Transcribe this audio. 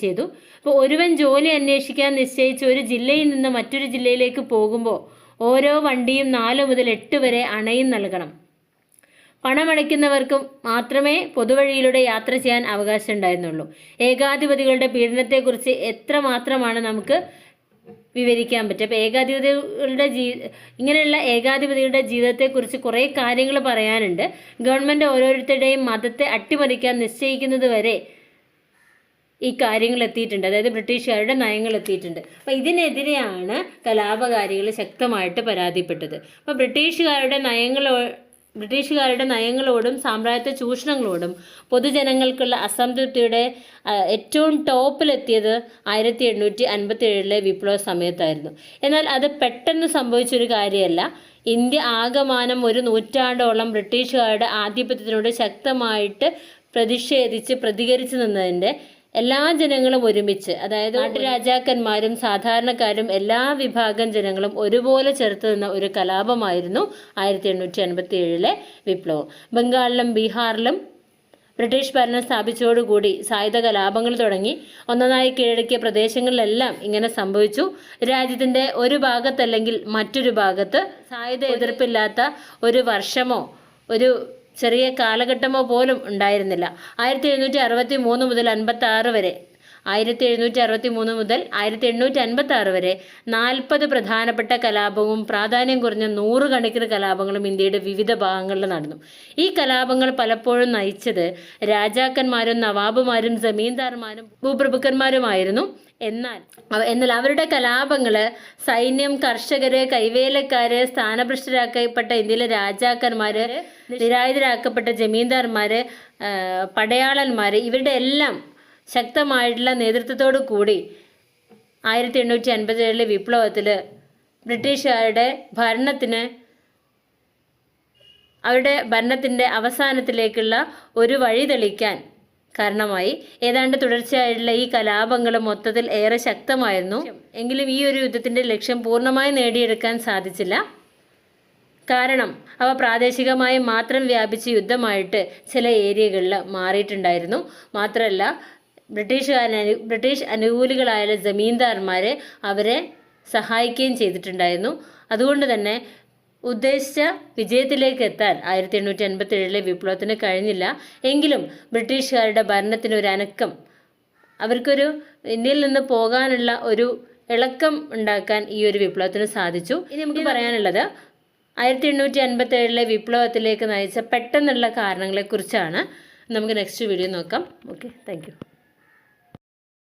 ചെയ്തു. അപ്പോൾ ഒരുവൻ ജോലി അന്വേഷിക്കാൻ നിശ്ചയിച്ച് ഒരു ജില്ലയിൽ നിന്ന് മറ്റൊരു ജില്ലയിലേക്ക് പോകുമ്പോൾ ഓരോ വണ്ടിയും 4 മുതൽ 8 വരെ അണയും നൽകണം. പണമടയ്ക്കുന്നവർക്കും മാത്രമേ പൊതുവഴിയിലൂടെ യാത്ര ചെയ്യാൻ അവകാശം ഉണ്ടായിരുന്നുള്ളൂ. ഏകാധിപതികളുടെ പീഡനത്തെക്കുറിച്ച് എത്രമാത്രമാണ് നമുക്ക് വിവരിക്കാൻ പറ്റും. അപ്പോൾ ഇങ്ങനെയുള്ള ഏകാധിപതികളുടെ ജീവിതത്തെക്കുറിച്ച് കുറേ കാര്യങ്ങൾ പറയാനുണ്ട്. ഗവൺമെൻറ് ഓരോരുത്തരുടെയും മതത്തെ അട്ടിമറിക്കാൻ നിശ്ചയിക്കുന്നത് വരെ ഈ കാര്യങ്ങൾ എത്തിയിട്ടുണ്ട്, അതായത് ബ്രിട്ടീഷുകാരുടെ നയങ്ങൾ എത്തിയിട്ടുണ്ട്. അപ്പോൾ ഇതിനെതിരെയാണ് കലാപകാരികൾ ശക്തമായിട്ട് പരാതിപ്പെട്ടത്. അപ്പോൾ ബ്രിട്ടീഷുകാരുടെ നയങ്ങളോടും സാമ്രാജ്യത്വ ചൂഷണങ്ങളോടും പൊതുജനങ്ങൾക്കുള്ള അസംതൃപ്തിയുടെ ഏറ്റവും ടോപ്പിലെത്തിയത് 1857 വിപ്ലവ സമയത്തായിരുന്നു. എന്നാൽ അത് പെട്ടെന്ന് സംഭവിച്ചൊരു കാര്യമല്ല. ഇന്ത്യ ആകമാനം ഒരു നൂറ്റാണ്ടോളം ബ്രിട്ടീഷുകാരുടെ ആധിപത്യത്തിനോട് ശക്തമായിട്ട് പ്രതികരിച്ചു നിന്നതിൻ്റെ എല്ലാ ജനങ്ങളും ഒരുമിച്ച്, അതായത് നാട്ടുരാജാക്കന്മാരും സാധാരണക്കാരും എല്ലാ വിഭാഗം ജനങ്ങളും ഒരുപോലെ ചേർത്ത് നിന്ന ഒരു കലാപമായിരുന്നു 1857 വിപ്ലവം. ബംഗാളിലും ബീഹാറിലും ബ്രിട്ടീഷ് ഭരണം സ്ഥാപിച്ചതോടുകൂടി സായുധ കലാപങ്ങൾ തുടങ്ങി. ഒന്നൊന്നായി കീഴടക്കിയ പ്രദേശങ്ങളിലെല്ലാം ഇങ്ങനെ സംഭവിച്ചു. രാജ്യത്തിൻ്റെ ഒരു ഭാഗത്തല്ലെങ്കിൽ മറ്റൊരു ഭാഗത്ത് സായുധ എതിർപ്പില്ലാത്ത ഒരു വർഷമോ ഒരു ചെറിയ കാലഘട്ടമോ പോലും ഉണ്ടായിരുന്നില്ല. 1763 മുതൽ 56 വരെ 1763 മുതൽ 1856 വരെ 40 പ്രധാനപ്പെട്ട കലാപവും പ്രാധാന്യം കുറഞ്ഞ 100 കണക്കിന് കലാപങ്ങളും ഇന്ത്യയുടെ വിവിധ ഭാഗങ്ങളിൽ നടന്നു. ഈ കലാപങ്ങൾ പലപ്പോഴും നയിച്ചത് രാജാക്കന്മാരും നവാബുമാരും ജമീന്ദാർമാരും ഭൂപ്രഭുക്കന്മാരുമായിരുന്നു. എന്നാൽ അവരുടെ കലാപങ്ങൾ സൈന്യം, കർഷകര്, കൈവേലക്കാര്, സ്ഥാനഭ്രഷ്ടരാക്കപ്പെട്ട ഇന്ത്യയിലെ രാജാക്കന്മാര്, നിരായുധരാക്കപ്പെട്ട ജമീന്ദാർമാര്, പടയാളന്മാര്, ഇവരുടെ എല്ലാം ശക്തമായിട്ടുള്ള നേതൃത്വത്തോടു കൂടി 1857 വിപ്ലവത്തിൽ ബ്രിട്ടീഷുകാരുടെ അവരുടെ ഭരണത്തിൻ്റെ അവസാനത്തിലേക്കുള്ള ഒരു വഴി തെളിക്കാൻ കാരണമായി. ഏതാണ്ട് തുടർച്ചയായിട്ടുള്ള ഈ കലാപങ്ങൾ മൊത്തത്തിൽ ഏറെ ശക്തമായിരുന്നു. എങ്കിലും ഈ ഒരു യുദ്ധത്തിൻ്റെ ലക്ഷ്യം പൂർണ്ണമായി നേടിയെടുക്കാൻ സാധിച്ചില്ല. കാരണം അവ പ്രാദേശികമായി മാത്രം വ്യാപിച്ച യുദ്ധമായിട്ട് ചില ഏരിയകളിൽ മാറിയിട്ടുണ്ടായിരുന്നു. മാത്രമല്ല ബ്രിട്ടീഷ് അനുകൂലികളായ ജമീന്ദാർമാർ അവരെ സഹായിക്കുകയും ചെയ്തിട്ടുണ്ടായിരുന്നു. അതുകൊണ്ട് തന്നെ ഉദ്ദേശിച്ച വിജയത്തിലേക്ക് എത്താൻ 1857 വിപ്ലവത്തിന് കഴിഞ്ഞില്ല. എങ്കിലും ബ്രിട്ടീഷുകാരുടെ ഭരണത്തിന് ഒരു അനക്കം, അവർക്കൊരു ഇന്ത്യയിൽ നിന്ന് പോകാനുള്ള ഒരു ഇളക്കം ഉണ്ടാക്കാൻ ഈ ഒരു വിപ്ലവത്തിന് സാധിച്ചു. ഇനി നമുക്ക് പറയാനുള്ളത് 1857 വിപ്ലവത്തിലേക്ക് നയിച്ച പെട്ടെന്നുള്ള കാരണങ്ങളെക്കുറിച്ചാണ്. നമുക്ക് നെക്സ്റ്റ് വീഡിയോ നോക്കാം. Okay, thank you.